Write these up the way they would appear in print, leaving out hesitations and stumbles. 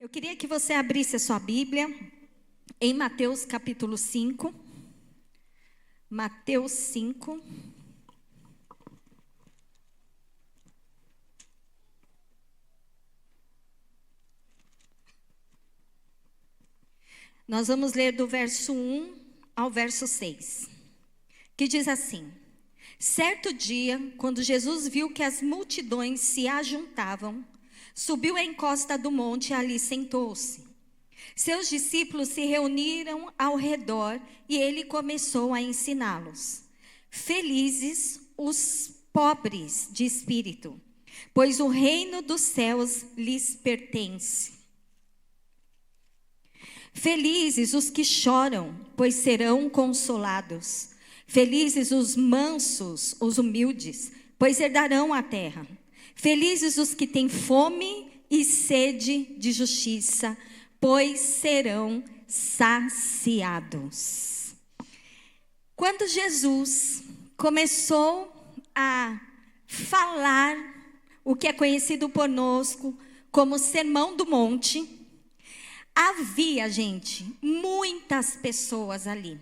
Eu queria que você abrisse a sua Bíblia em Mateus capítulo 5. Mateus 5. Nós vamos ler do verso 1 ao verso 6, que diz assim: Certo dia, quando Jesus viu que as multidões se ajuntavam, subiu à encosta do monte e ali sentou-se. Seus discípulos se reuniram ao redor e ele começou a ensiná-los. Felizes os pobres de espírito, pois o reino dos céus lhes pertence. Felizes os que choram, pois serão consolados. Felizes os mansos, os humildes, pois herdarão a terra. Felizes os que têm fome e sede de justiça, pois serão saciados. Quando Jesus começou a falar o que é conhecido conosco como Sermão do Monte, havia, gente, muitas pessoas ali.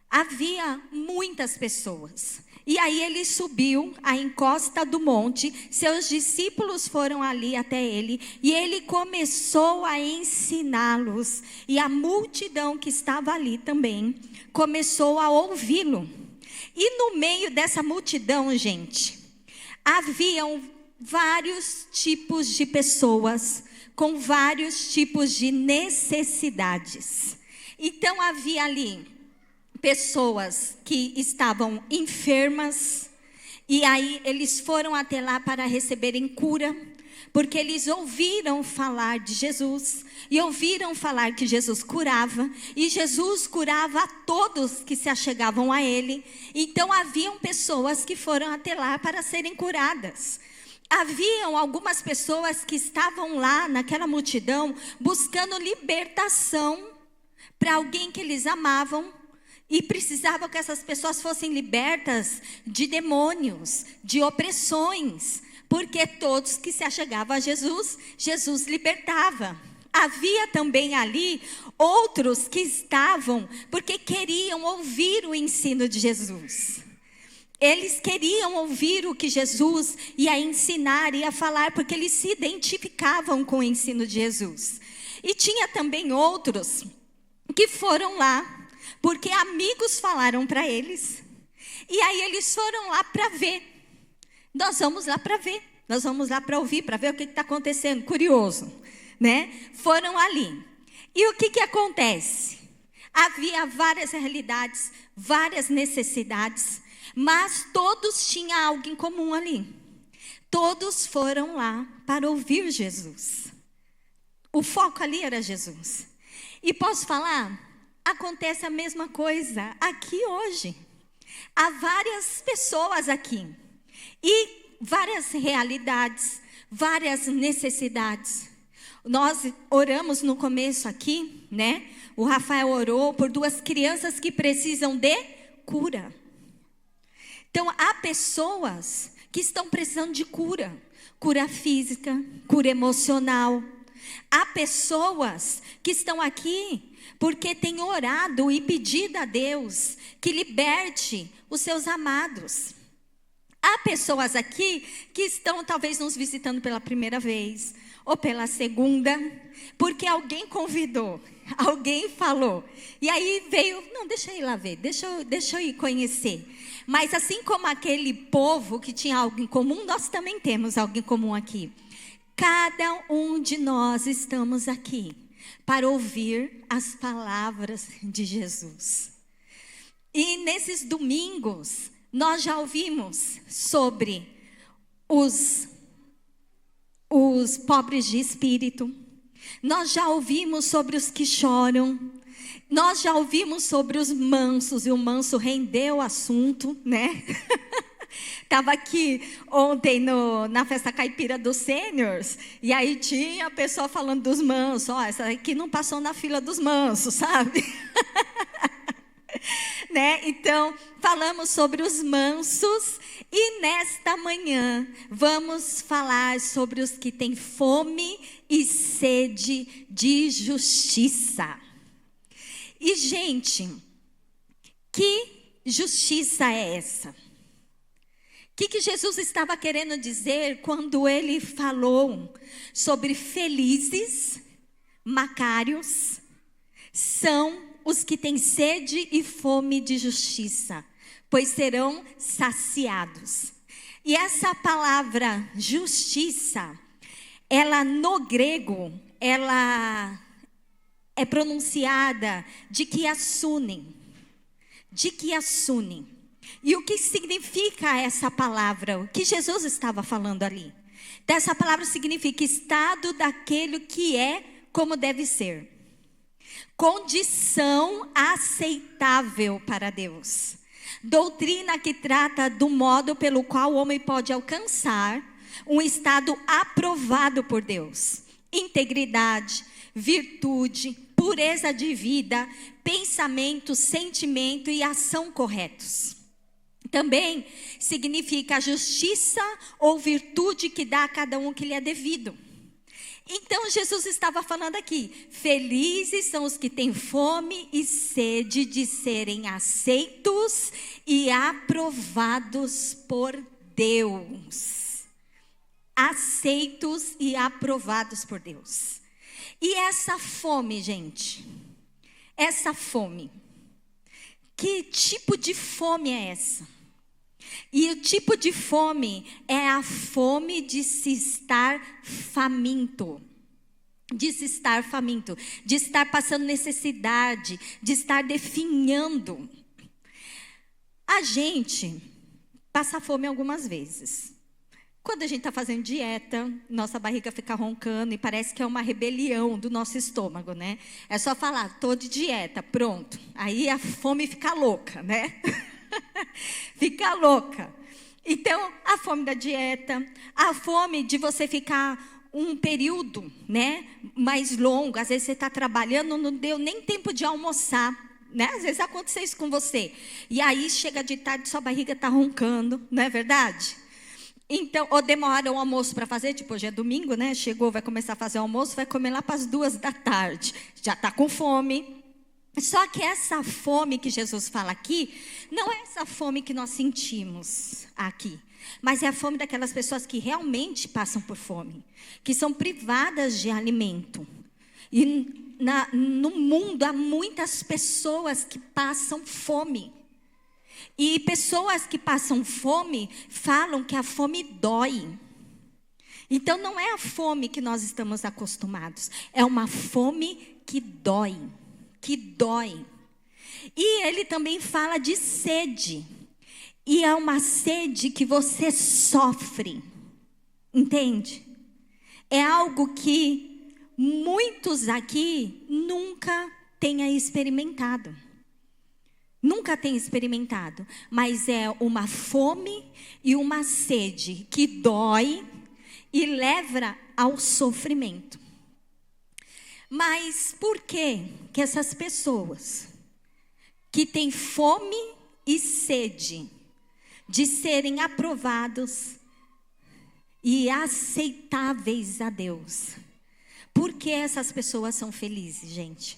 Havia muitas pessoas. E aí ele subiu à encosta do monte, seus discípulos foram ali até ele, e ele começou a ensiná-los. E a multidão que estava ali também começou a ouvi-lo. E no meio dessa multidão, gente, haviam vários tipos de pessoas, com vários tipos de necessidades. Então havia ali pessoas que estavam enfermas, e aí eles foram até lá para receberem cura, porque eles ouviram falar de Jesus, e ouviram falar que Jesus curava, e Jesus curava a todos que se achegavam a ele. Então haviam pessoas que foram até lá para serem curadas. Haviam algumas pessoas que estavam lá naquela multidão buscando libertação para alguém que eles amavam, e precisavam que essas pessoas fossem libertas de demônios, de opressões, porque todos que se achegavam a Jesus, Jesus libertava. Havia também ali outros que estavam porque queriam ouvir o ensino de Jesus. Eles queriam ouvir o que Jesus ia ensinar, ia falar, porque eles se identificavam com o ensino de Jesus. E tinha também outros que foram lá porque amigos falaram para eles, e aí eles foram lá para ver. Nós vamos lá para ver, nós vamos lá para ouvir, para ver o que está acontecendo, curioso, né? Foram ali, e o que acontece? Havia várias realidades, várias necessidades, mas todos tinham algo em comum ali. Todos foram lá para ouvir Jesus. O foco ali era Jesus. E posso falar? Acontece a mesma coisa aqui hoje. Há várias pessoas aqui e várias realidades, várias necessidades. Nós oramos no começo aqui, né? O Rafael orou por 2 crianças que precisam de cura. Então há pessoas que estão precisando de cura, cura física, cura emocional. Há pessoas que estão aqui porque têm orado e pedido a Deus que liberte os seus amados. Há pessoas aqui que estão talvez nos visitando pela primeira vez ou pela segunda, porque alguém convidou, alguém falou. E aí veio, não, deixa eu ir lá ver, deixa eu ir conhecer. Mas assim como aquele povo que tinha algo em comum, nós também temos algo em comum aqui. Cada um de nós estamos aqui para ouvir as palavras de Jesus. E nesses domingos, nós já ouvimos sobre os pobres de espírito. Nós já ouvimos sobre os que choram. Nós já ouvimos sobre os mansos, e o manso rendeu o assunto, né? Estava aqui ontem na festa caipira dos sêniors, e aí tinha a pessoa falando dos mansos. Ó, essa aqui não passou na fila dos mansos, sabe? né? Então, falamos sobre os mansos e nesta manhã vamos falar sobre os que têm fome e sede de justiça. E, gente, que justiça é essa? O que Jesus estava querendo dizer quando ele falou sobre felizes, macários, são os que têm sede e fome de justiça, pois serão saciados. E essa palavra justiça, ela no grego, ela é pronunciada dikiasunin. E o que significa essa palavra? O que Jesus estava falando ali? Então, essa palavra significa estado daquele que é como deve ser. Condição aceitável para Deus. Doutrina que trata do modo pelo qual o homem pode alcançar um estado aprovado por Deus. Integridade, virtude, pureza de vida, pensamento, sentimento e ação corretos. Também significa a justiça ou virtude que dá a cada um que lhe é devido. Então Jesus estava falando aqui, felizes são os que têm fome e sede de serem aceitos e aprovados por Deus. Aceitos e aprovados por Deus. E essa fome, gente, essa fome, que tipo de fome é essa? E o tipo de fome é a fome de se estar faminto. De se estar faminto, de estar passando necessidade, de estar definhando. A gente passa fome algumas vezes. Quando a gente está fazendo dieta, nossa barriga fica roncando e parece que é uma rebelião do nosso estômago, né? É só falar, estou de dieta, pronto. Aí a fome fica louca, né? Fica louca. Então, a fome da dieta, a fome de você ficar um período, né, mais longo. Às vezes você está trabalhando, não deu nem tempo de almoçar, né? Às vezes acontece isso com você. E aí chega de tarde, sua barriga está roncando, não é verdade? Então, ou demora o almoço para fazer, tipo, hoje é domingo, né? Chegou, vai começar a fazer o almoço, vai comer lá para as 14h. Já está com fome. Só que essa fome que Jesus fala aqui, não é essa fome que nós sentimos aqui. Mas é a fome daquelas pessoas que realmente passam por fome. Que são privadas de alimento. E no mundo há muitas pessoas que passam fome. E pessoas que passam fome falam que a fome dói. Então não é a fome que nós estamos acostumados. É uma fome que dói. Que dói. E ele também fala de sede. E é uma sede que você sofre. Entende? É algo que muitos aqui nunca tenham experimentado. Nunca tem experimentado, mas é uma fome e uma sede que dói e leva ao sofrimento. Mas por que essas pessoas que têm fome e sede de serem aprovados e aceitáveis a Deus, por que essas pessoas são felizes, gente?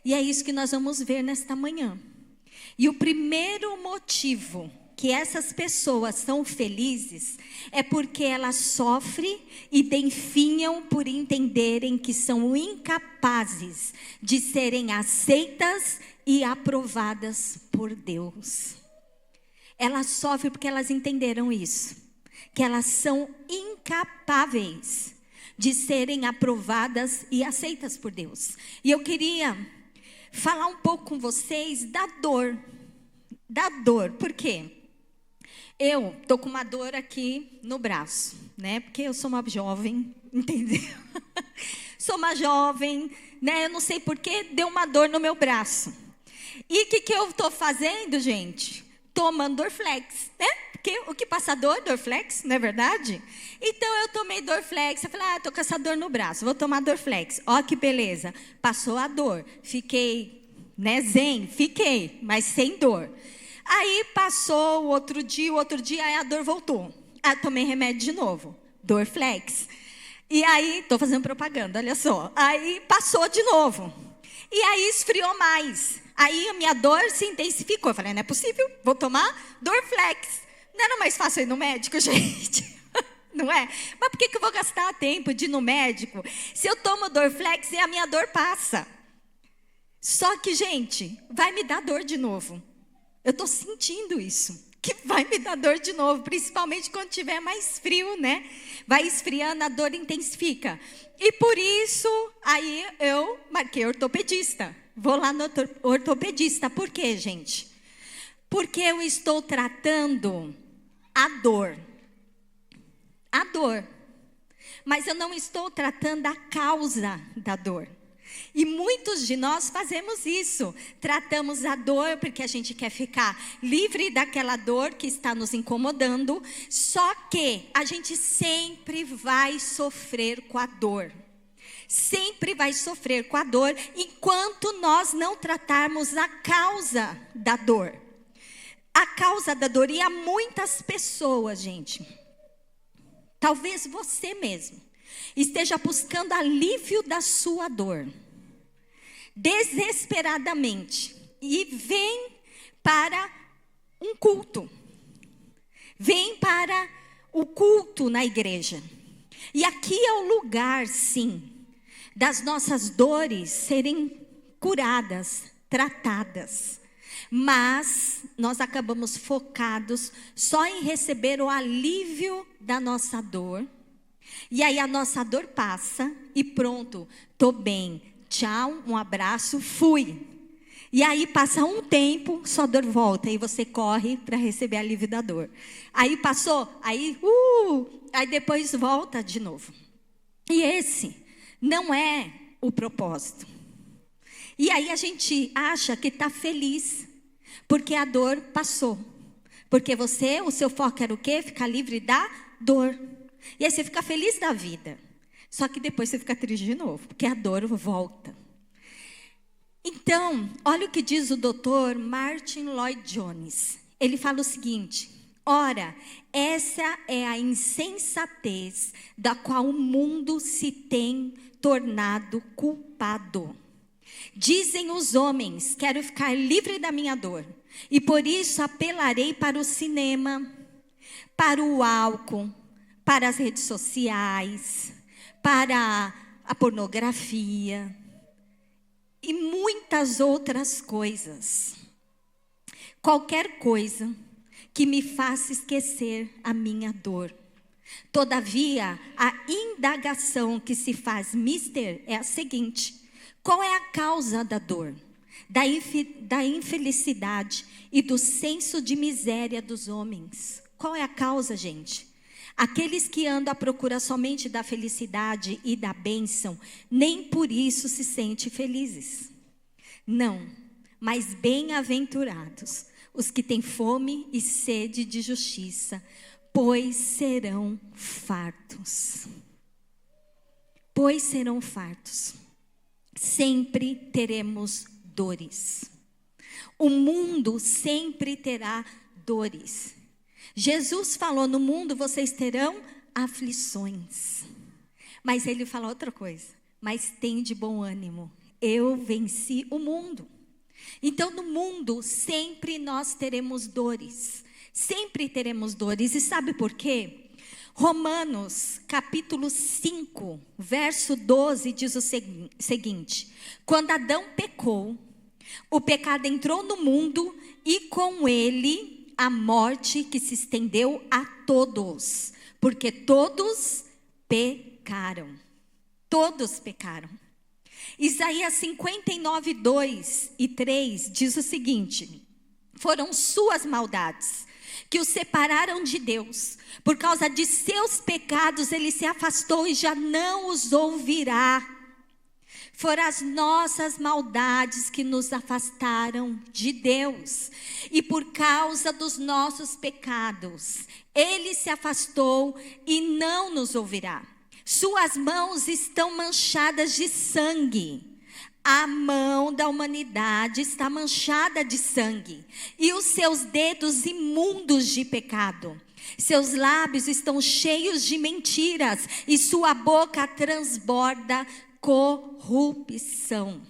E é isso que nós vamos ver nesta manhã. E o primeiro motivo que essas pessoas são felizes é porque elas sofrem e definham por entenderem que são incapazes de serem aceitas e aprovadas por Deus. Elas sofrem porque elas entenderam isso, que elas são incapazes de serem aprovadas e aceitas por Deus. E eu queria falar um pouco com vocês da dor. Por quê? Eu tô com uma dor aqui no braço, né? Porque eu sou uma jovem, entendeu? Sou uma jovem, né? Eu não sei por que deu uma dor no meu braço. E o que eu tô fazendo, gente? Tomando Dorflex, né? Porque o que passa dor, Dorflex, não é verdade? Então eu tomei Dorflex, eu falei, tô com essa dor no braço, vou tomar Dorflex. Ó que beleza, passou a dor, fiquei né? Zen, fiquei, mas sem dor. Aí passou o outro dia, aí a dor voltou. Ah, tomei remédio de novo, Dorflex. E aí, tô fazendo propaganda, olha só. Aí passou de novo. E aí esfriou mais. Aí a minha dor se intensificou. Eu falei, não é possível, vou tomar Dorflex. Não era mais fácil ir no médico, gente? Não é? Mas por que eu vou gastar tempo de ir no médico? Se eu tomo Dorflex, a minha dor passa. Só que, gente, vai me dar dor de novo. Eu estou sentindo isso, que vai me dar dor de novo, principalmente quando tiver mais frio, né? Vai esfriando, a dor intensifica. E por isso, aí eu marquei ortopedista. Vou lá no ortopedista. Por quê, gente? Porque eu estou tratando a dor. A dor. Mas eu não estou tratando a causa da dor. E muitos de nós fazemos isso. Tratamos a dor porque a gente quer ficar livre daquela dor que está nos incomodando. Só que a gente sempre vai sofrer com a dor. Sempre vai sofrer com a dor enquanto nós não tratarmos a causa da dor. A causa da dor. E há muitas pessoas, gente, talvez você mesmo esteja buscando alívio da sua dor, desesperadamente, e vem para um culto, vem para o culto na igreja. E aqui é o lugar, sim, das nossas dores serem curadas, tratadas. Mas nós acabamos focados só em receber o alívio da nossa dor. E aí a nossa dor passa e pronto, tô bem, tchau, um abraço, fui. E aí passa um tempo, sua dor volta e você corre para receber alívio da dor. Aí passou, aí depois volta de novo. E esse não é o propósito. E aí a gente acha que está feliz, porque a dor passou. Porque o seu foco era o quê? Ficar livre da dor. E aí você fica feliz da vida. Só que depois você fica triste de novo, porque a dor volta. Então, olha o que diz o Dr. Martin Lloyd Jones. Ele fala o seguinte: ora, essa é a insensatez da qual o mundo se tem tornado culpado. Dizem os homens, quero ficar livre da minha dor, e por isso apelarei para o cinema, para o álcool, para as redes sociais, para a pornografia e muitas outras coisas. Qualquer coisa que me faça esquecer a minha dor. Todavia, a indagação que se faz mister é a seguinte: qual é a causa da dor, da infelicidade e do senso de miséria dos homens? Qual é a causa, gente? Aqueles que andam à procura somente da felicidade e da bênção, nem por isso se sentem felizes. Não, mas bem-aventurados os que têm fome e sede de justiça, pois serão fartos. Pois serão fartos. Sempre teremos dores. O mundo sempre terá dores. Jesus falou: no mundo vocês terão aflições. Mas ele fala outra coisa: mas tem de bom ânimo, eu venci o mundo. Então no mundo sempre nós teremos dores. Sempre teremos dores. E sabe por quê? Romanos capítulo 5, verso 12 diz o seguinte: quando Adão pecou, o pecado entrou no mundo e com ele a morte, que se estendeu a todos, porque todos pecaram. Todos pecaram. Isaías 59, 2 e 3 diz o seguinte: foram suas maldades que o separaram de Deus. Por causa de seus pecados ele se afastou e já não os ouvirá. Foram as nossas maldades que nos afastaram de Deus. E por causa dos nossos pecados, ele se afastou e não nos ouvirá. Suas mãos estão manchadas de sangue. A mão da humanidade está manchada de sangue, e os seus dedos imundos de pecado. Seus lábios estão cheios de mentiras, e sua boca transborda corrupção.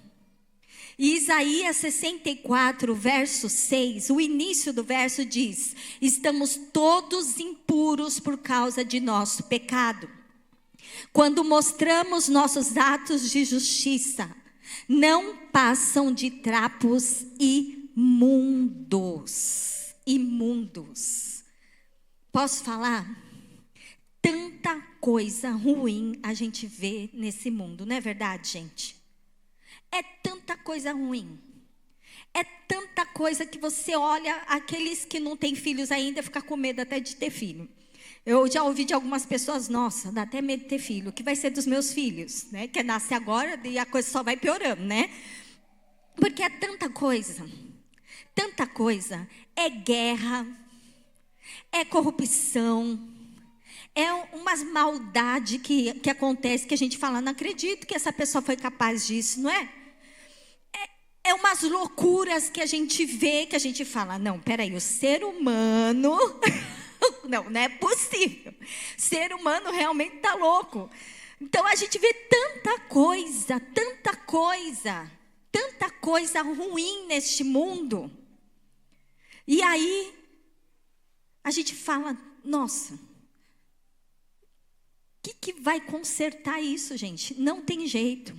E Isaías 64, verso 6, o início do verso diz: estamos todos impuros por causa de nosso pecado. Quando mostramos nossos atos de justiça, não passam de trapos imundos. Imundos. Posso falar? Tanta coisa ruim a gente vê nesse mundo, não é verdade, gente? É tanta coisa ruim. É tanta coisa que você olha, aqueles que não têm filhos ainda, ficam com medo até de ter filho. Eu já ouvi de algumas pessoas: nossa, dá até medo de ter filho. O que vai ser dos meus filhos? Né? Que nasce agora e a coisa só vai piorando, né? Porque é tanta coisa. Tanta coisa. É guerra. É corrupção. É umas maldades que acontece, que a gente fala: não acredito que essa pessoa foi capaz disso, não é? É umas loucuras que a gente vê, que a gente fala: não, peraí, o ser humano... não é possível. O ser humano realmente está louco. Então a gente vê tanta coisa ruim neste mundo. E aí, a gente fala: nossa, o que vai consertar isso, gente? Não tem jeito.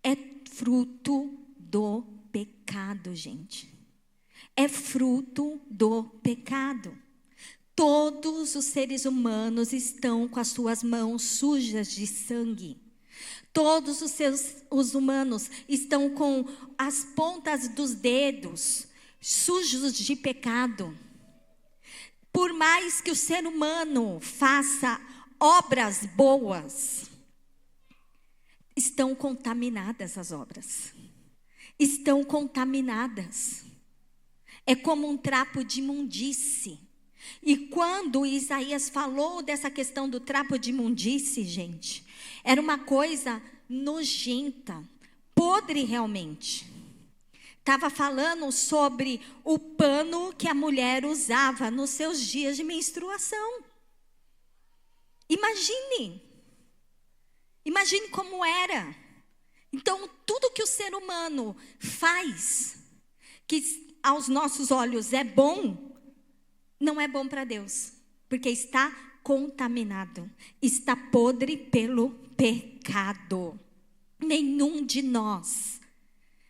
É fruto do pecado, gente. É fruto do pecado. Todos os seres humanos estão com as suas mãos sujas de sangue. Todos os humanos estão com as pontas dos dedos sujos de pecado. Por mais que o ser humano faça obras boas, estão contaminadas as obras. Estão contaminadas. É como um trapo de imundície. E quando Isaías falou dessa questão do trapo de imundície, gente, era uma coisa nojenta, podre realmente. Estava falando sobre o pano que a mulher usava nos seus dias de menstruação. Imagine como era. Então, tudo que o ser humano faz, que aos nossos olhos é bom, não é bom para Deus, porque está contaminado, está podre pelo pecado. Nenhum de nós,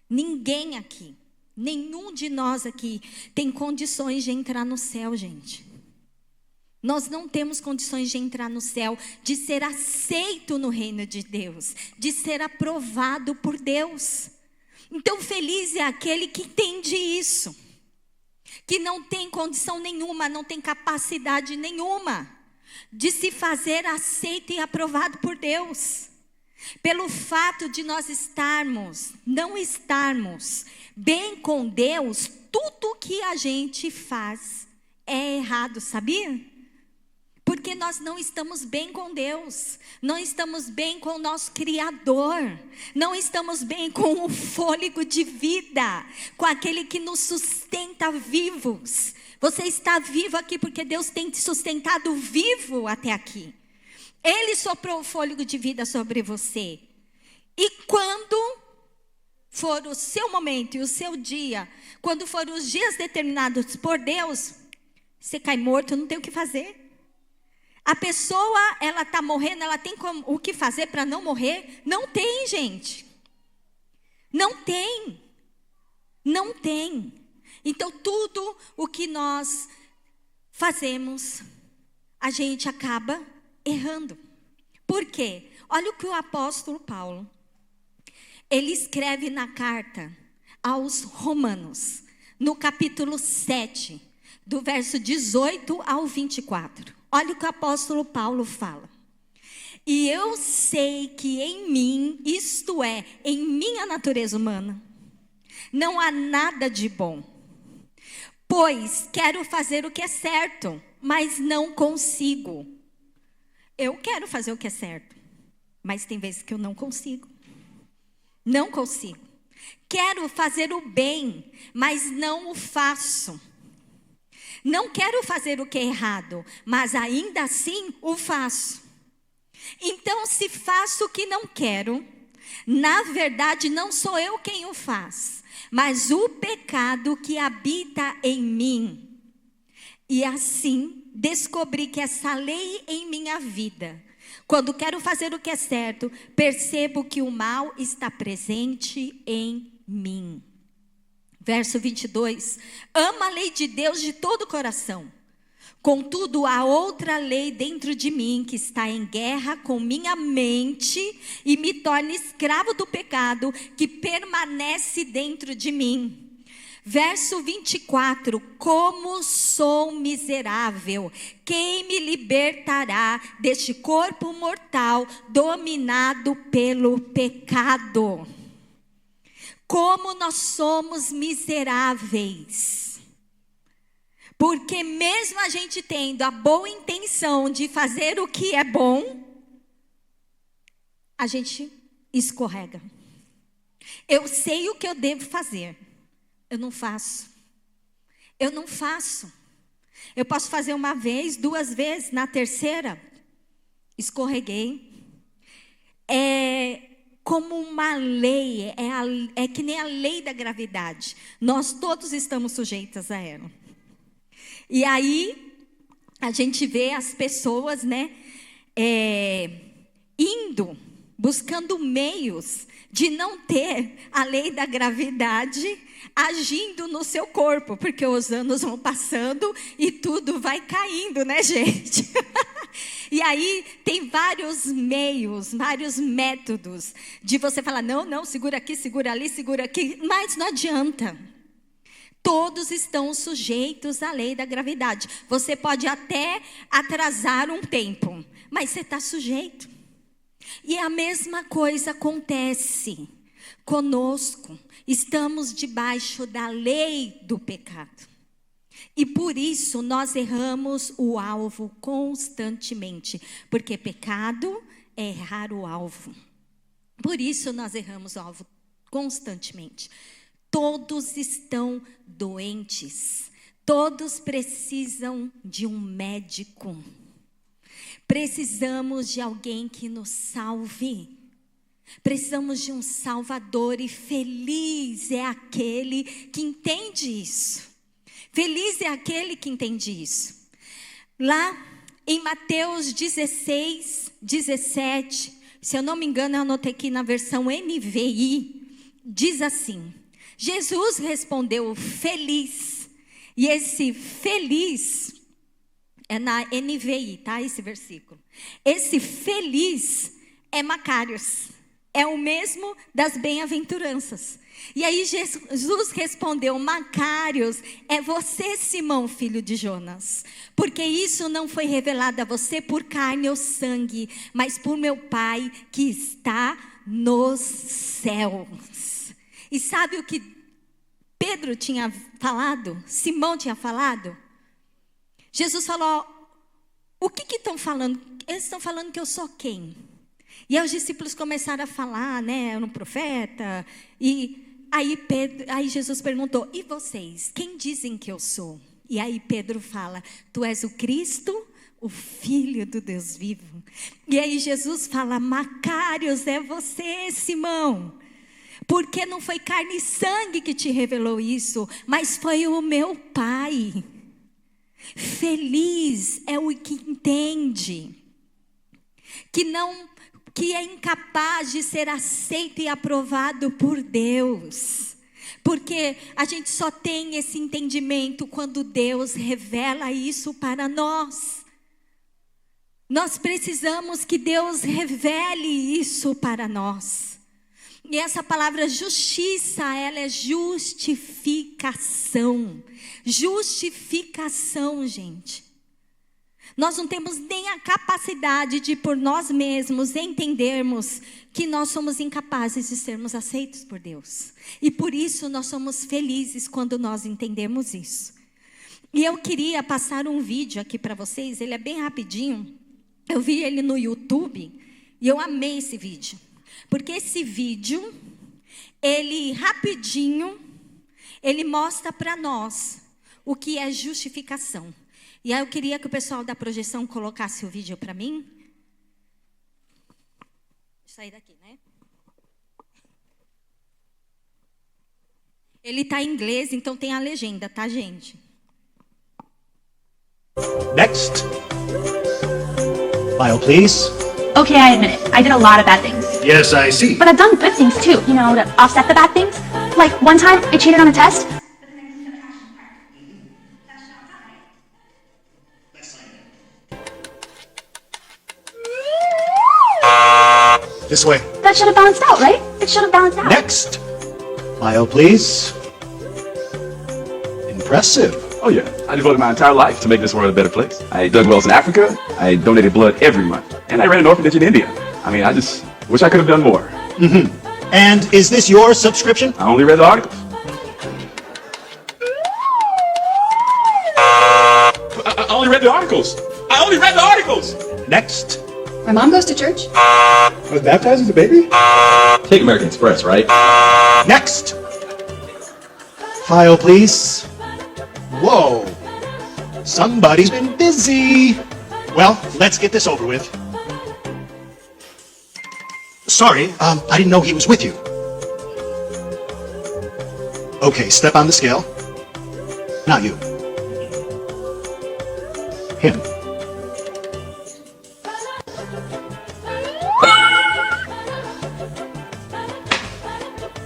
ninguém aqui, nenhum de nós aqui tem condições de entrar no céu, gente. Nós não temos condições de entrar no céu, de ser aceito no reino de Deus, de ser aprovado por Deus. Então, feliz é aquele que entende isso, que não tem condição nenhuma, não tem capacidade nenhuma de se fazer aceito e aprovado por Deus. Pelo fato de nós não estarmos bem com Deus, tudo que a gente faz é errado, sabia? Porque nós não estamos bem com Deus, não estamos bem com o nosso Criador, não estamos bem com o fôlego de vida, com aquele que nos sustenta vivos. Você está vivo aqui porque Deus tem te sustentado vivo até aqui. Ele soprou o fôlego de vida sobre você. E quando for o seu momento e o seu dia, quando forem os dias determinados por Deus, você cai morto, não tem o que fazer. A pessoa, ela está morrendo, ela tem o que fazer para não morrer? Não tem, gente. Não tem. Não tem. Então, tudo o que nós fazemos, a gente acaba errando. Por quê? Olha o que o apóstolo Paulo, ele escreve na carta aos Romanos, no capítulo 7, do verso 18 ao 24. Olha o que o apóstolo Paulo fala. E eu sei que em mim, isto é, em minha natureza humana, não há nada de bom. Pois quero fazer o que é certo, mas não consigo. Eu quero fazer o que é certo, mas tem vezes que eu não consigo. Não consigo. Quero fazer o bem, mas não o faço. Não quero fazer o que é errado, mas ainda assim o faço. Então, se faço o que não quero, na verdade não sou eu quem o faz, mas o pecado que habita em mim. E assim, descobri que essa lei em minha vida, quando quero fazer o que é certo, percebo que o mal está presente em mim. Verso 22, ama a lei de Deus de todo o coração. Contudo, há outra lei dentro de mim que está em guerra com minha mente e me torna escravo do pecado que permanece dentro de mim. Verso 24, como sou miserável, quem me libertará deste corpo mortal dominado pelo pecado? Como nós somos miseráveis. Porque mesmo a gente tendo a boa intenção de fazer o que é bom, a gente escorrega. Eu sei o que eu devo fazer, eu não faço. Eu não faço. Eu posso fazer uma vez, 2 vezes, na terceira, escorreguei. Como uma lei, é que nem a lei da gravidade. Nós todos estamos sujeitos a ela. E aí, a gente vê as pessoas, né, buscando meios de não ter a lei da gravidade agindo no seu corpo, porque os anos vão passando e tudo vai caindo, né, gente? E aí tem vários meios, vários métodos de você falar, não, segura aqui, segura ali, segura aqui, mas não adianta. Todos estão sujeitos à lei da gravidade. Você pode até atrasar um tempo, mas você está sujeito. E a mesma coisa acontece conosco. Estamos debaixo da lei do pecado. E por isso nós erramos o alvo constantemente. Porque pecado é errar o alvo. Por isso nós erramos o alvo constantemente. Todos estão doentes. Todos precisam de um médico. Precisamos de alguém que nos salve. Precisamos de um Salvador. E feliz é aquele que entende isso. Feliz é aquele que entende isso. Lá em Mateus 16, 17, se eu não me engano, eu anotei aqui na versão NVI, diz assim: Jesus respondeu feliz. E esse feliz é na NVI, tá? Esse versículo. Esse feliz é Macários. É o mesmo das bem-aventuranças. E aí Jesus respondeu: Macários, é você, Simão, filho de Jonas. Porque isso não foi revelado a você por carne ou sangue, mas por meu Pai que está nos céus. E sabe o que Pedro tinha falado? Simão tinha falado? Jesus falou: o que estão falando? Eles estão falando que eu sou quem? E aí os discípulos começaram a falar, né? Era um profeta. E aí Jesus perguntou: e vocês? Quem dizem que eu sou? E aí Pedro fala: tu és o Cristo, o Filho do Deus vivo. E aí Jesus fala: Macários, é você, Simão. Porque não foi carne e sangue que te revelou isso, mas foi o meu Pai. Feliz é o que entende, que é incapaz de ser aceito e aprovado por Deus. Porque a gente só tem esse entendimento quando Deus revela isso para nós. Nós precisamos que Deus revele isso para nós. E essa palavra justiça, ela é justificação. Justificação, gente. Nós não temos nem a capacidade de por nós mesmos entendermos que nós somos incapazes de sermos aceitos por Deus. E por isso nós somos felizes quando nós entendemos isso. E eu queria passar um vídeo aqui para vocês, ele é bem rapidinho. Eu vi ele no YouTube e eu amei esse vídeo. Porque esse vídeo ele rapidinho, ele mostra para nós o que é justificação. E aí eu queria que o pessoal da projeção colocasse o vídeo para mim. Vou sair daqui, né? Ele está em inglês, então tem a legenda, tá, gente? Next. File, please. Okay, I admit it. I did a lot of bad things. Yes, I see. But I've done good things too, you know, to offset the bad things. Like one time, I cheated on a test. This way. That should have balanced out, right? It should have balanced out. Next. File, please. Impressive. Oh yeah, I devoted my entire life to make this world a better place. I dug wells in Africa, I donated blood every month, and I ran an orphanage in India. I mean, I just wish I could have done more. And is this your subscription? I only read the articles. I only read the articles. I only read the articles. Next. My mom goes to church. I was baptized as a baby? Take American Express, right? Next. File, please. Whoa. Somebody's been busy. Well, let's get this over with. Sorry, I didn't know he was with you. Okay, step on the scale. Not you. Him.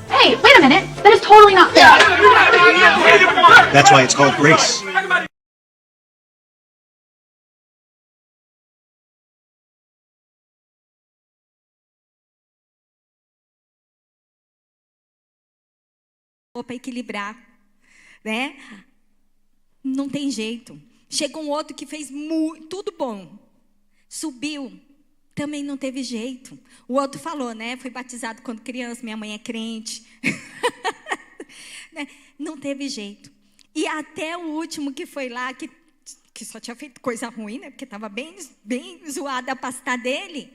Hey, wait a minute. That is totally not fair. That's why it's called grace. Para equilibrar, né? Não tem jeito. Chega um outro que fez tudo bom, subiu, também não teve jeito. O outro falou, né? Fui batizado quando criança, minha mãe é crente. Né? Não teve jeito. E até o último que foi lá, que só tinha feito coisa ruim, né? Porque estava bem zoada a pasta dele.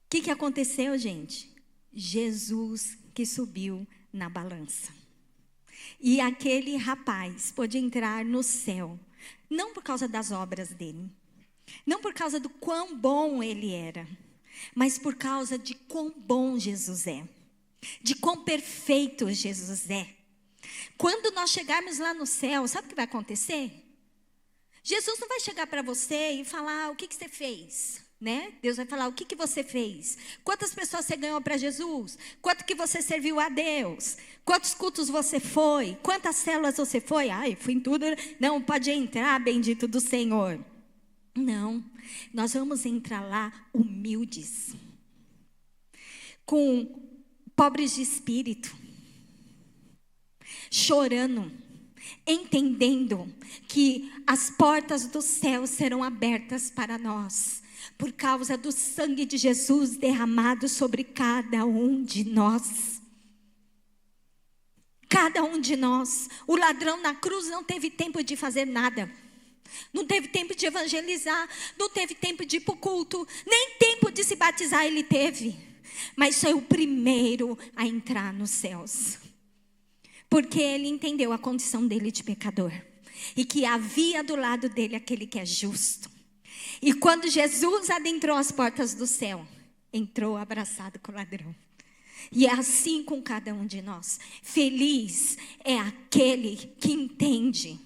O que aconteceu, gente? Jesus que subiu na balança. E aquele rapaz pôde entrar no céu, não por causa das obras dele, não por causa do quão bom ele era, mas por causa de quão bom Jesus é, de quão perfeito Jesus é. Quando nós chegarmos lá no céu, sabe o que vai acontecer? Jesus não vai chegar para você e falar o que você fez. Né? Deus vai falar, o que você fez? Quantas pessoas você ganhou para Jesus? Quanto que você serviu a Deus? Quantos cultos você foi? Quantas células você foi? Ai, fui em tudo. Não, pode entrar, bendito do Senhor. Não, nós vamos entrar lá humildes, com pobres de espírito, chorando, entendendo que as portas do céu serão abertas para nós. Por causa do sangue de Jesus derramado sobre cada um de nós. Cada um de nós. O ladrão na cruz não teve tempo de fazer nada. Não teve tempo de evangelizar. Não teve tempo de ir para o culto. Nem tempo de se batizar ele teve. Mas foi o primeiro a entrar nos céus. Porque ele entendeu a condição dele de pecador. E que havia do lado dele aquele que é justo. E quando Jesus adentrou as portas do céu, entrou abraçado com o ladrão. E é assim com cada um de nós. Feliz é aquele que entende,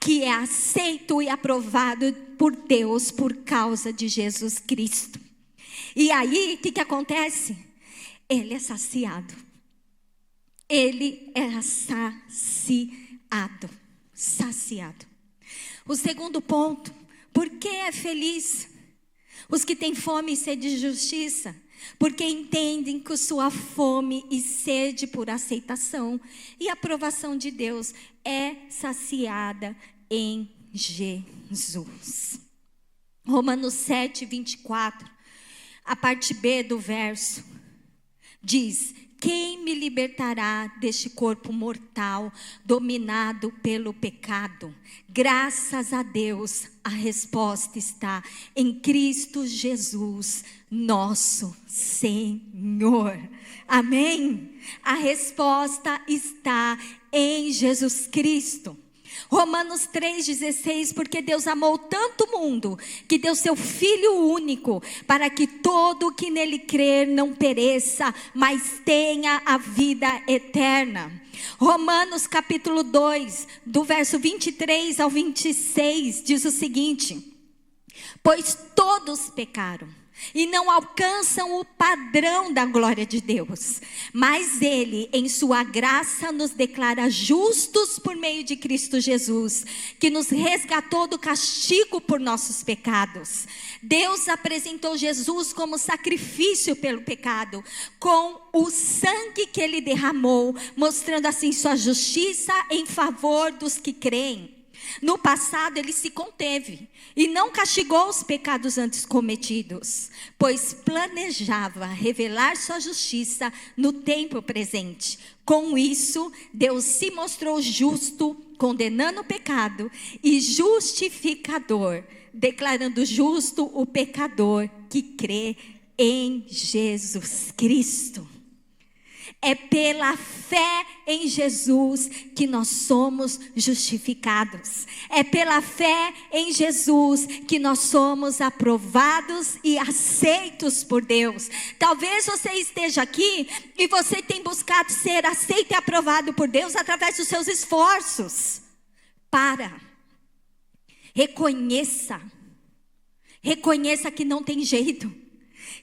que é aceito e aprovado por Deus por causa de Jesus Cristo. E aí, o que acontece? Ele é saciado. Ele é saciado. Saciado. O segundo ponto. Por que é feliz? Os que têm fome e sede de justiça. Porque entendem que sua fome e sede por aceitação e aprovação de Deus é saciada em Jesus. Romanos 7, 24, a parte B do verso, diz: quem me libertará deste corpo mortal, dominado pelo pecado? Graças a Deus, a resposta está em Cristo Jesus, nosso Senhor. Amém? A resposta está em Jesus Cristo. Romanos 3,16, porque Deus amou tanto o mundo, que deu seu Filho único, para que todo o que nele crer não pereça, mas tenha a vida eterna. Romanos capítulo 2, do verso 23 ao 26, diz o seguinte: pois todos pecaram e não alcançam o padrão da glória de Deus, mas Ele, em sua graça, nos declara justos por meio de Cristo Jesus, que nos resgatou do castigo por nossos pecados. Deus apresentou Jesus como sacrifício pelo pecado, com o sangue que Ele derramou, mostrando assim sua justiça em favor dos que creem. No passado ele se conteve e não castigou os pecados antes cometidos, pois planejava revelar sua justiça no tempo presente. Com isso, Deus se mostrou justo, condenando o pecado, e justificador, declarando justo o pecador que crê em Jesus Cristo. É pela fé em Jesus que nós somos justificados. É pela fé em Jesus que nós somos aprovados e aceitos por Deus. Talvez você esteja aqui e você tem buscado ser aceito e aprovado por Deus através dos seus esforços. Reconheça que não tem jeito,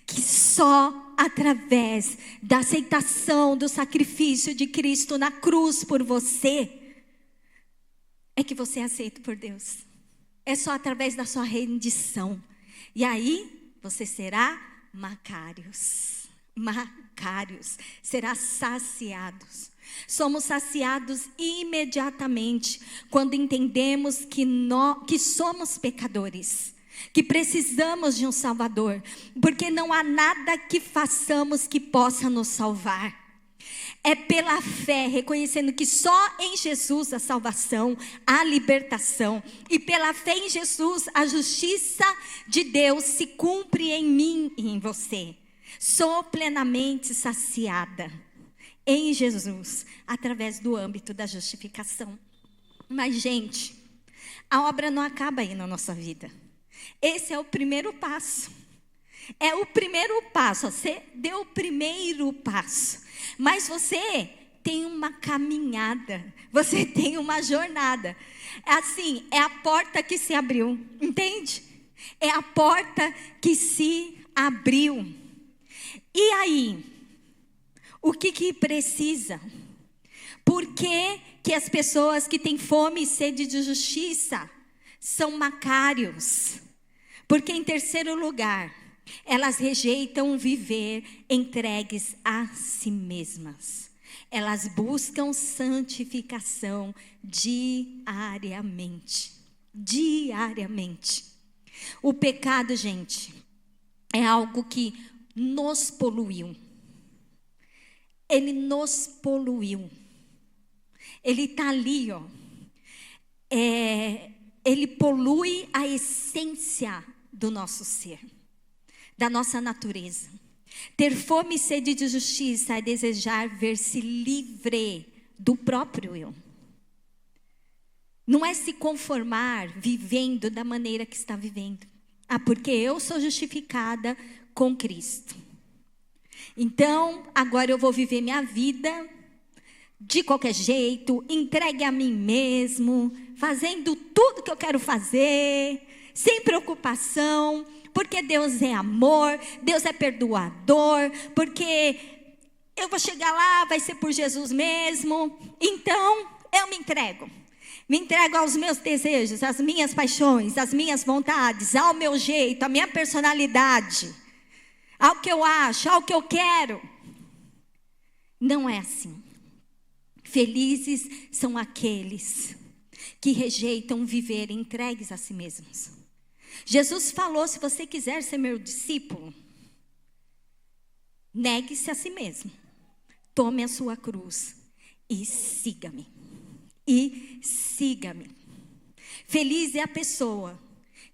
que só através da aceitação do sacrifício de Cristo na cruz por você, é que você é aceito por Deus. É só através da sua rendição. E aí, você será Macários, será saciados. Somos saciados imediatamente quando entendemos que somos pecadores, que precisamos de um Salvador, porque não há nada que façamos que possa nos salvar. É pela fé, reconhecendo que só em Jesus a salvação, a libertação, e pela fé em Jesus a justiça de Deus se cumpre em mim e em você. Sou plenamente saciada em Jesus, através do âmbito da justificação. Mas, gente, a obra não acaba aí na nossa vida. Esse é o primeiro passo. É o primeiro passo. Você deu o primeiro passo. Mas você tem uma caminhada. Você tem uma jornada. Assim, é a porta que se abriu. Entende? É a porta que se abriu. E aí? O que precisa? Por que as pessoas que têm fome e sede de justiça são macários? Porque, em terceiro lugar, elas rejeitam viver entregues a si mesmas. Elas buscam santificação diariamente. Diariamente. O pecado, gente, é algo que nos poluiu. Ele nos poluiu. Ele está ali, ó. Ele polui a essência do nosso ser, da nossa natureza. Ter fome e sede de justiça é desejar ver-se livre do próprio eu. Não é se conformar vivendo da maneira que está vivendo. Porque eu sou justificada com Cristo. Então, agora eu vou viver minha vida de qualquer jeito, entregue a mim mesmo, fazendo tudo que eu quero fazer, sem preocupação, porque Deus é amor, Deus é perdoador, porque eu vou chegar lá, vai ser por Jesus mesmo. Então, eu me entrego aos meus desejos, às minhas paixões, às minhas vontades, ao meu jeito, à minha personalidade, ao que eu acho, ao que eu quero. Não é assim. Felizes são aqueles que rejeitam viver entregues a si mesmos. Jesus falou: se você quiser ser meu discípulo, negue-se a si mesmo. tome a sua cruz e siga-me. E siga-me. Feliz é a pessoa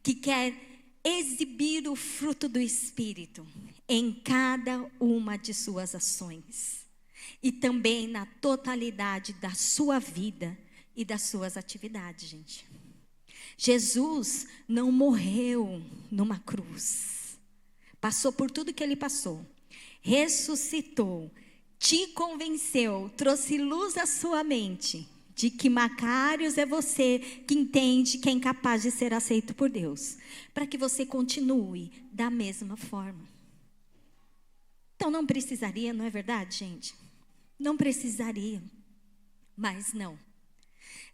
que quer exibir o fruto do Espírito em cada uma de suas ações. E também na totalidade da sua vida e das suas atividades, gente. Jesus não morreu numa cruz. Passou por tudo que ele passou. Ressuscitou. Te convenceu. Trouxe luz à sua mente. De que Macários é você que entende que é incapaz de ser aceito por Deus. Para que você continue da mesma forma. Então não precisaria, não é verdade, gente? Não precisaria. Mas não.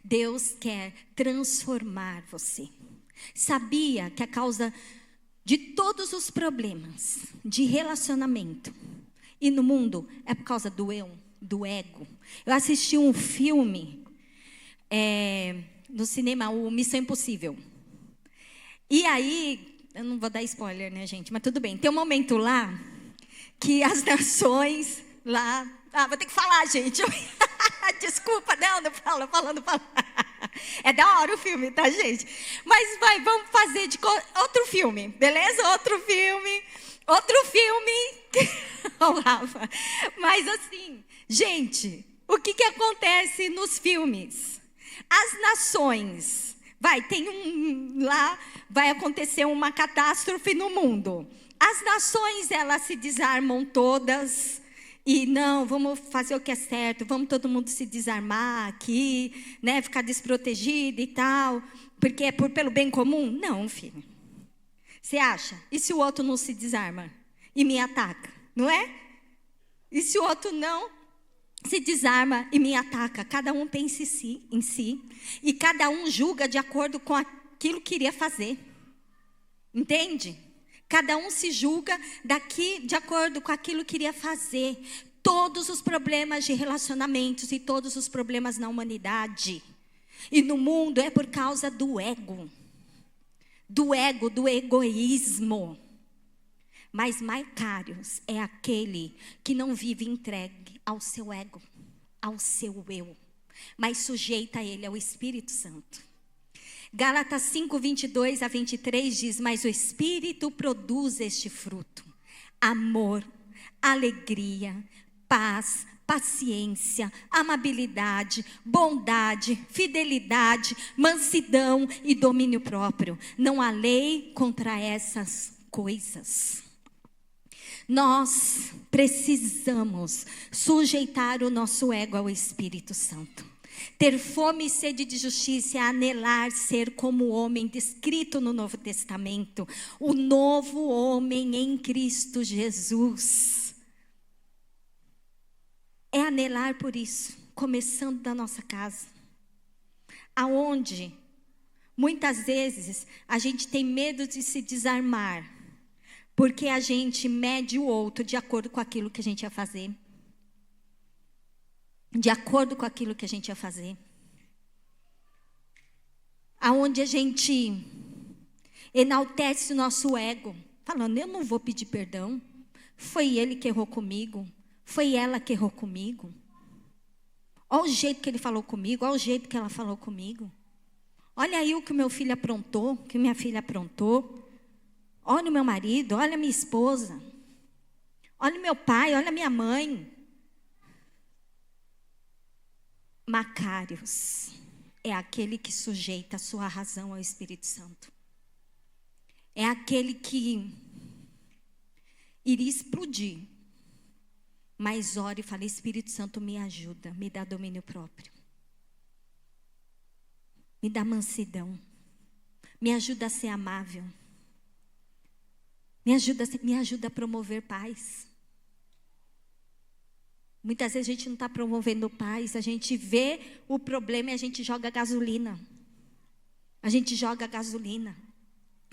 Deus quer transformar você. Sabia que a causa de todos os problemas de relacionamento e no mundo é por causa do eu, do ego. Eu assisti um filme no cinema, o Missão Impossível. E aí, eu não vou dar spoiler, né, gente? Mas tudo bem. Tem um momento lá que as nações lá... vou ter que falar, gente. Desculpa, não falo. É da hora o filme, tá, gente? Mas vamos fazer de outro filme, beleza? Outro filme. Oh, Rafa. Mas assim, gente, o que acontece nos filmes? As nações, vai acontecer uma catástrofe no mundo. As nações, elas se desarmam todas. E não, vamos fazer o que é certo, vamos todo mundo se desarmar aqui, né, ficar desprotegido e tal, porque é pelo bem comum? Não, filho. Você acha? E se o outro não se desarma e me ataca? Não é? E se o outro não se desarma e me ataca? Cada um pensa em si e cada um julga de acordo com aquilo que iria fazer. Entende? Cada um se julga de acordo com aquilo que iria fazer. Todos os problemas de relacionamentos e todos os problemas na humanidade e no mundo é por causa do ego. Do egoísmo. Mas Macários é aquele que não vive entregue ao seu ego, ao seu eu, mas sujeita a ele ao Espírito Santo. Gálatas 5, 22 a 23 diz: mas o Espírito produz este fruto: amor, alegria, paz, paciência, amabilidade, bondade, fidelidade, mansidão e domínio próprio. Não há lei contra essas coisas. Nós precisamos sujeitar o nosso ego ao Espírito Santo. Ter fome e sede de justiça é anelar ser como o homem descrito no Novo Testamento. O novo homem em Cristo Jesus. É anelar por isso, começando da nossa casa. Aonde, muitas vezes, a gente tem medo de se desarmar. Porque a gente mede o outro de acordo com aquilo que a gente ia fazer. De acordo com aquilo que a gente ia fazer. Aonde a gente enaltece o nosso ego. Falando, eu não vou pedir perdão. Foi ele que errou comigo. Foi ela que errou comigo. Olha o jeito que ele falou comigo. Olha o jeito que ela falou comigo. Olha aí o que o meu filho aprontou. O que minha filha aprontou. Olha o meu marido. Olha a minha esposa. Olha o meu pai. Olha a minha mãe. Macários é aquele que sujeita a sua razão ao Espírito Santo. É aquele que iria explodir. Mas ora e fala: Espírito Santo, me ajuda, me dá domínio próprio. Me dá mansidão. Me ajuda a ser amável. Me ajuda a promover paz. Muitas vezes a gente não está promovendo paz, a gente vê o problema e a gente joga gasolina. A gente joga gasolina.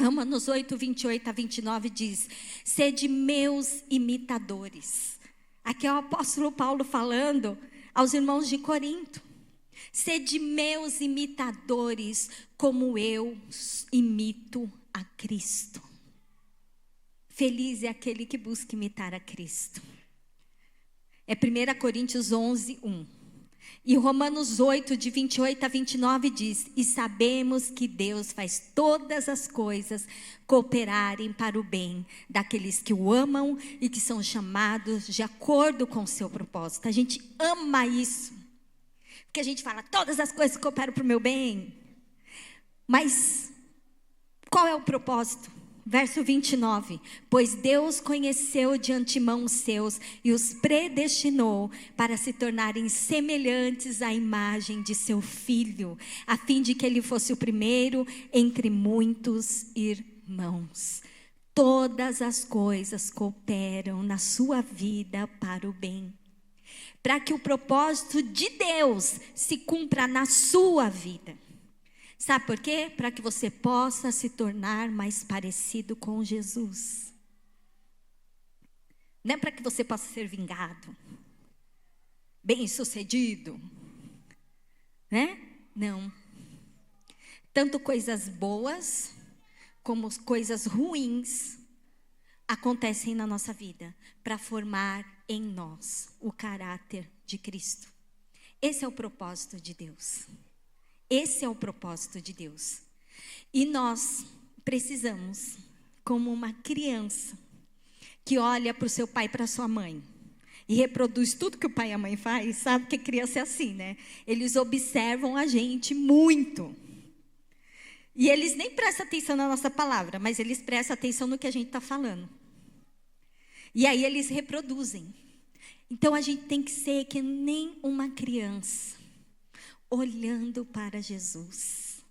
Romanos 8, 28 a 29 diz: sede meus imitadores. Aqui é o apóstolo Paulo falando aos irmãos de Corinto. Sede meus imitadores, como eu imito a Cristo. Feliz é aquele que busca imitar a Cristo. É 1 Coríntios 11, 1. E Romanos 8, de 28 a 29 diz: e sabemos que Deus faz todas as coisas cooperarem para o bem daqueles que o amam e que são chamados de acordo com o seu propósito. A gente ama isso, porque a gente fala, todas as coisas cooperam para o meu bem. Mas qual é o propósito? Verso 29, pois Deus conheceu de antemão os seus e os predestinou para se tornarem semelhantes à imagem de seu Filho, a fim de que ele fosse o primeiro entre muitos irmãos. Todas as coisas cooperam na sua vida para o bem, para que o propósito de Deus se cumpra na sua vida. Sabe por quê? Para que você possa se tornar mais parecido com Jesus. Não é para que você possa ser vingado, bem-sucedido, né? Não. Tanto coisas boas como coisas ruins acontecem na nossa vida para formar em nós o caráter de Cristo. Esse é o propósito de Deus. Esse é o propósito de Deus. E nós precisamos, como uma criança que olha para o seu pai e para a sua mãe e reproduz tudo que o pai e a mãe faz, sabe que criança é assim, né? Eles observam a gente muito. E eles nem prestam atenção na nossa palavra, mas eles prestam atenção no que a gente está falando. E aí eles reproduzem. Então a gente tem que ser que nem uma criança, olhando para Jesus,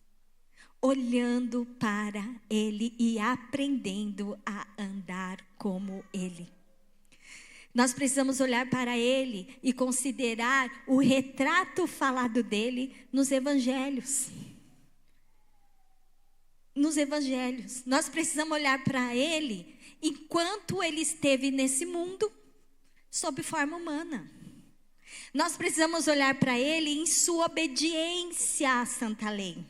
olhando para Ele e aprendendo a andar como Ele. Nós precisamos olhar para Ele e considerar o retrato falado dele nos evangelhos. Nos evangelhos. Nós precisamos olhar para Ele enquanto Ele esteve nesse mundo, sob forma humana. Nós precisamos olhar para Ele em sua obediência à santa lei.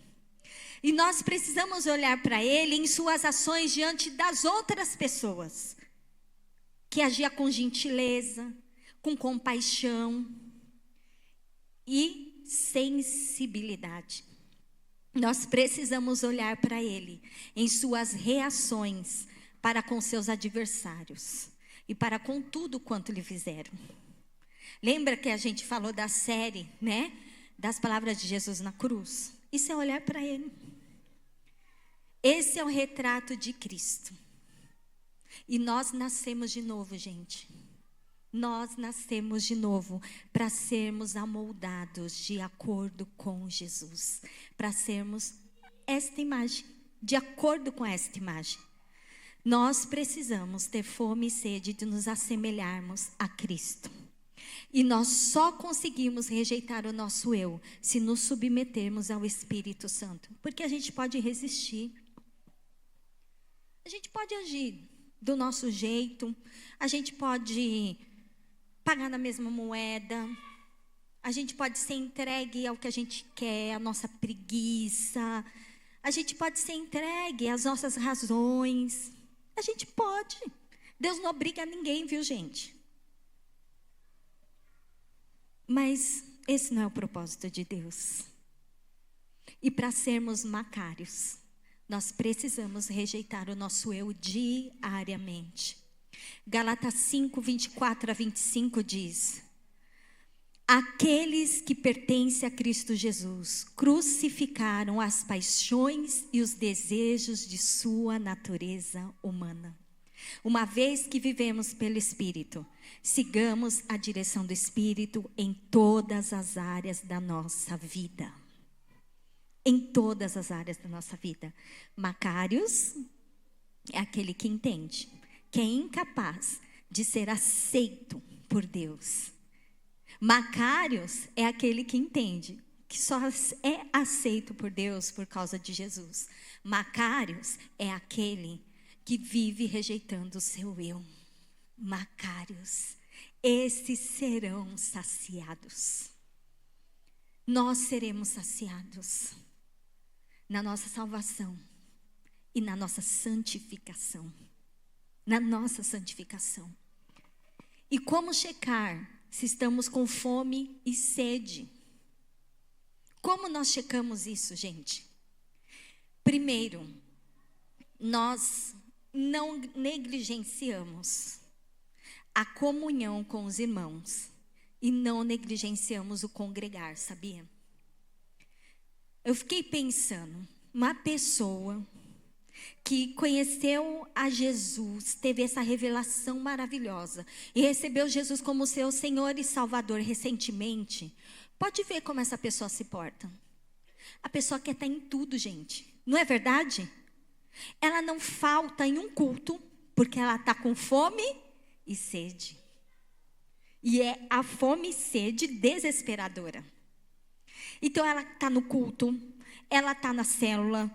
E nós precisamos olhar para Ele em suas ações diante das outras pessoas. Que agia com gentileza, com compaixão e sensibilidade. Nós precisamos olhar para Ele em suas reações para com seus adversários e para com tudo quanto lhe fizeram. Lembra que a gente falou da série, né? Das palavras de Jesus na cruz? Isso é olhar para Ele. Esse é o retrato de Cristo. E nós nascemos de novo, gente. Nós nascemos de novo para sermos amoldados de acordo com Jesus. Para sermos esta imagem, de acordo com esta imagem. Nós precisamos ter fome e sede de nos assemelharmos a Cristo. E nós só conseguimos rejeitar o nosso eu se nos submetermos ao Espírito Santo. Porque a gente pode resistir. A gente pode agir do nosso jeito. A gente pode pagar na mesma moeda. A gente pode ser entregue ao que a gente quer, a nossa preguiça. A gente pode ser entregue às nossas razões. A gente pode. Deus não obriga ninguém, viu, gente? Mas esse não é o propósito de Deus. E para sermos macários, nós precisamos rejeitar o nosso eu diariamente. Gálatas 5, 24 a 25 diz: aqueles que pertencem a Cristo Jesus crucificaram as paixões e os desejos de sua natureza humana. Uma vez que vivemos pelo Espírito, sigamos a direção do Espírito em todas as áreas da nossa vida. Em todas as áreas da nossa vida. Macários é aquele que entende, que é incapaz de ser aceito por Deus. Macários é aquele que entende que só é aceito por Deus por causa de Jesus. Macários é aquele que vive rejeitando o seu eu. Macários, esses serão saciados. Nós seremos saciados na nossa salvação e na nossa santificação. Na nossa santificação. E como checar se estamos com fome e sede. Como nós checamos isso, gente? Primeiro, nós não negligenciamos a comunhão com os irmãos e não negligenciamos o congregar, sabia? Eu fiquei pensando, uma pessoa que conheceu a Jesus, teve essa revelação maravilhosa e recebeu Jesus como seu Senhor e Salvador recentemente, pode ver como essa pessoa se porta. A pessoa quer estar em tudo, gente. Não é verdade? Ela não falta em um culto, porque ela está com fome e sede. E é a fome e sede desesperadora. Então ela está no culto, ela está na célula,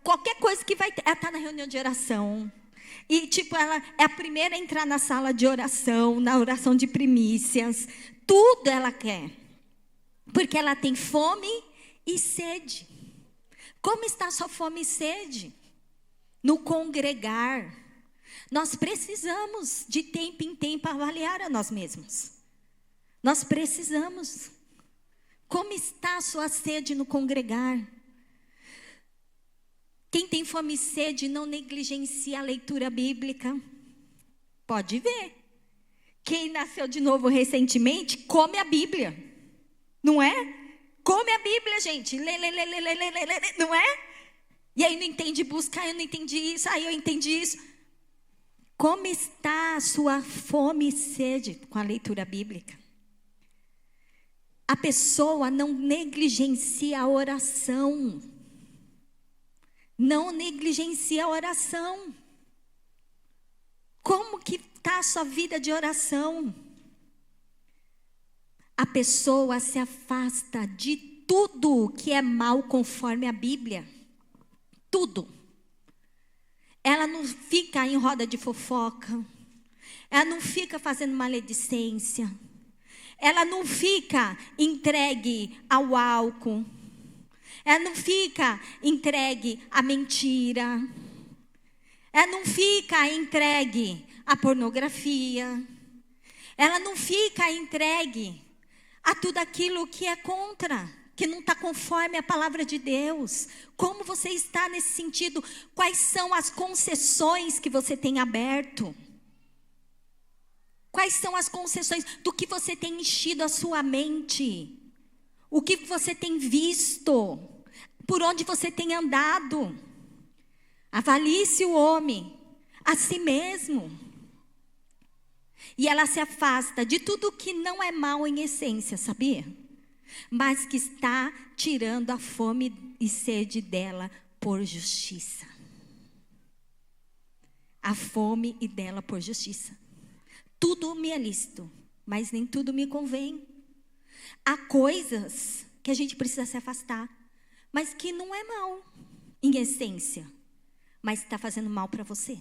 qualquer coisa que vai ter, ela está na reunião de oração. E ela é a primeira a entrar na sala de oração, na oração de primícias. Tudo ela quer. Porque ela tem fome e sede. Como está a sua fome e sede? No congregar. Nós precisamos de tempo em tempo avaliar a nós mesmos. Nós precisamos. Como está a sua sede no congregar? Quem tem fome e sede não negligencia a leitura bíblica. Pode ver. Quem nasceu de novo recentemente, come a Bíblia. Não é? Come a Bíblia, gente. Lê, não é? E aí não entende, busca, eu não entendi isso, aí eu entendi isso. Como está a sua fome e sede com a leitura bíblica? A pessoa não negligencia a oração. Não negligencia a oração. Como que está a sua vida de oração? A pessoa se afasta de tudo que é mal conforme a Bíblia. Tudo. Ela não fica em roda de fofoca. Ela não fica fazendo maledicência. Ela não fica entregue ao álcool. Ela não fica entregue à mentira. Ela não fica entregue à pornografia. Ela não fica entregue a tudo aquilo que é contra, que não está conforme a palavra de Deus. Como você está nesse sentido? Quais são as concessões que você tem aberto? Quais são as concessões do que você tem enchido a sua mente? O que você tem visto? Por onde você tem andado? Avalie-se o homem a si mesmo. E ela se afasta de tudo que não é mal em essência, sabia? Mas que está tirando a fome e sede dela por justiça. A fome e dela por justiça. Tudo me é lícito, mas nem tudo me convém. Há coisas que a gente precisa se afastar, mas que não é mal em essência, mas está fazendo mal para você.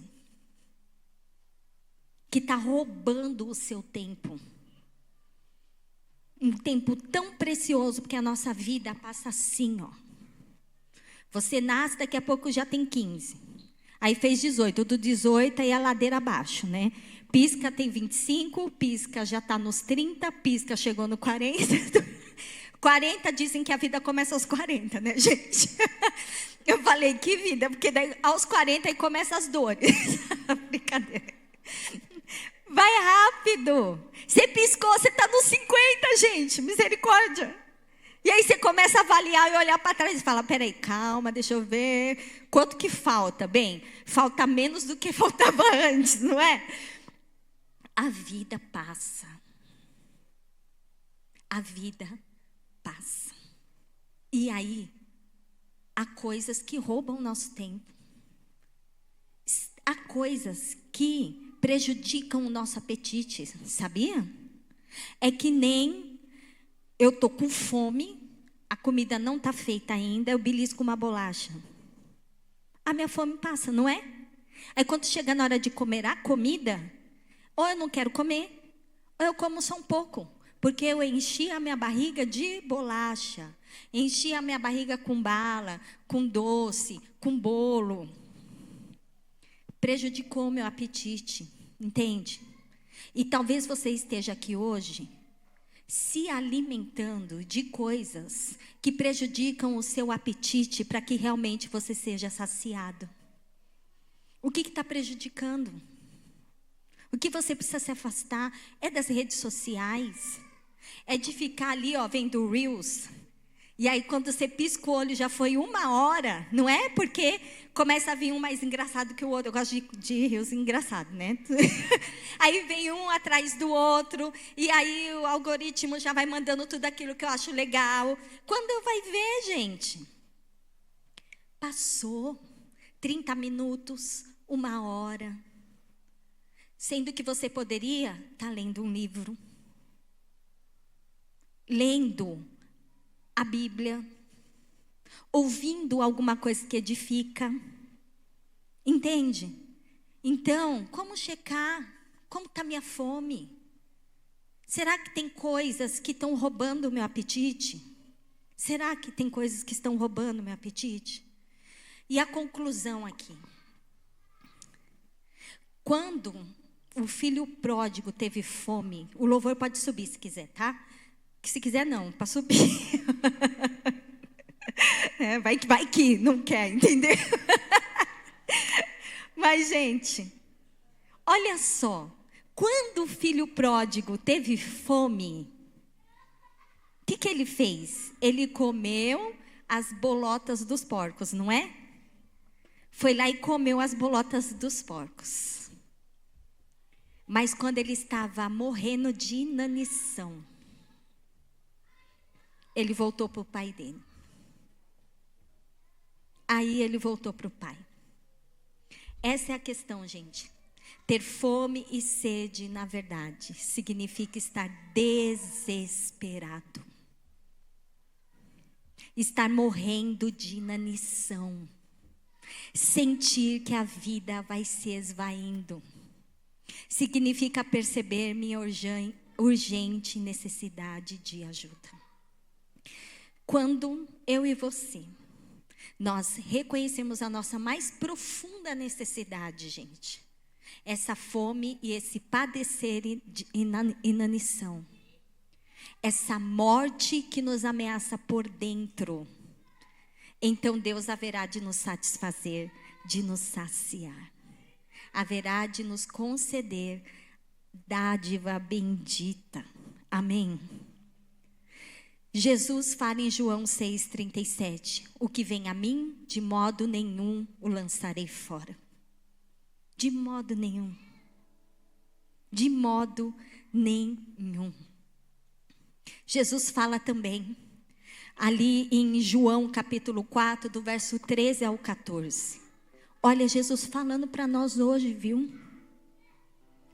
Que está roubando o seu tempo. Um tempo tão precioso, porque a nossa vida passa assim, ó. Você nasce, daqui a pouco já tem 15. Aí fez 18, do 18 aí a ladeira abaixo, né? Pisca tem 25, pisca já está nos 30, pisca chegou no 40. 40 dizem que a vida começa aos 40, né, gente? Eu falei, que vida, porque daí, aos 40 aí começam as dores. Brincadeira. Vai rápido. Você piscou, você está nos 50, gente. Misericórdia. E aí você começa a avaliar e olhar para trás e fala, peraí, calma, deixa eu ver. Quanto que falta? Bem, falta menos do que faltava antes, não é? A vida passa. A vida passa. E aí, há coisas que roubam o nosso tempo. Há coisas que prejudicam o nosso apetite, sabia? É que nem eu tô com fome, a comida não está feita ainda, eu belisco uma bolacha. A minha fome passa, não é? Aí quando chega na hora de comer a comida, ou eu não quero comer, ou eu como só um pouco. Porque eu enchi a minha barriga de bolacha, enchi a minha barriga com bala, com doce, com bolo. Prejudicou o meu apetite, entende? E talvez você esteja aqui hoje se alimentando de coisas que prejudicam o seu apetite para que realmente você seja saciado. O que está prejudicando? O que você precisa se afastar é das redes sociais, é de ficar ali, vendo Reels. E aí quando você pisca o olho já foi 1 hora, não é? Porque começa a vir um mais engraçado que o outro. Eu gosto de Reels engraçado, né? Aí vem um atrás do outro, e aí o algoritmo já vai mandando tudo aquilo que eu acho legal. Quando vai ver, gente, passou 30 minutos, 1 hora, sendo que você poderia estar lendo um livro, lendo a Bíblia, ouvindo alguma coisa que edifica, entende? Então, como checar? Como está minha fome? Será que tem coisas que estão roubando o meu apetite? Será que tem coisas que estão roubando o meu apetite? E a conclusão aqui. Quando o filho pródigo teve fome, o louvor pode subir se quiser, tá? Se quiser não, para subir. Vai que não quer, entendeu? Mas, gente, olha só. Quando o filho pródigo teve fome, o que ele fez? Ele comeu as bolotas dos porcos, não é? Foi lá e comeu as bolotas dos porcos. Mas quando ele estava morrendo de inanição, ele voltou para o pai dele. Aí ele voltou para o pai. Essa é a questão, gente. Ter fome e sede, na verdade, significa estar desesperado. Estar morrendo de inanição. Sentir que a vida vai se esvaindo. Significa perceber minha urgente necessidade de ajuda. Quando eu e você, nós reconhecemos a nossa mais profunda necessidade, gente. Essa fome e esse padecer de inanição. Essa morte que nos ameaça por dentro. Então Deus haverá de nos satisfazer, de nos saciar. Haverá de nos conceder dádiva bendita. Amém? Jesus fala em João 6,37. O que vem a mim, de modo nenhum o lançarei fora. De modo nenhum. De modo nenhum. Jesus fala também, ali em João capítulo 4, do verso 13 ao 14. Olha, Jesus falando para nós hoje, viu?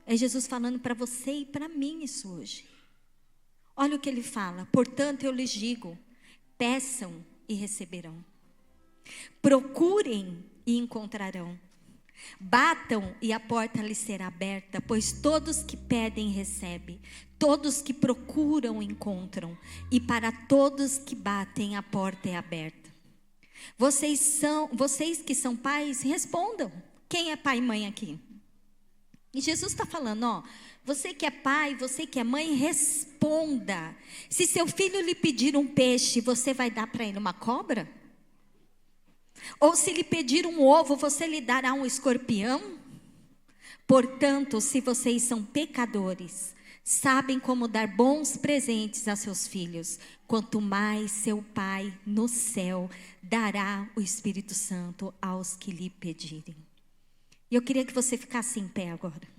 É Jesus falando para você e para mim isso hoje. Olha o que ele fala. Portanto, eu lhes digo, peçam e receberão. Procurem e encontrarão. Batam e a porta lhes será aberta, pois todos que pedem recebem, todos que procuram encontram, e para todos que batem a porta é aberta. Vocês que são pais, respondam. Quem é pai e mãe aqui? E Jesus está falando, você que é pai, você que é mãe, responda. Se seu filho lhe pedir um peixe, você vai dar para ele uma cobra? Ou se lhe pedir um ovo, você lhe dará um escorpião? Portanto, se vocês são pecadores, sabem como dar bons presentes a seus filhos, quanto mais seu Pai no céu dará o Espírito Santo aos que lhe pedirem. E eu queria que você ficasse em pé agora.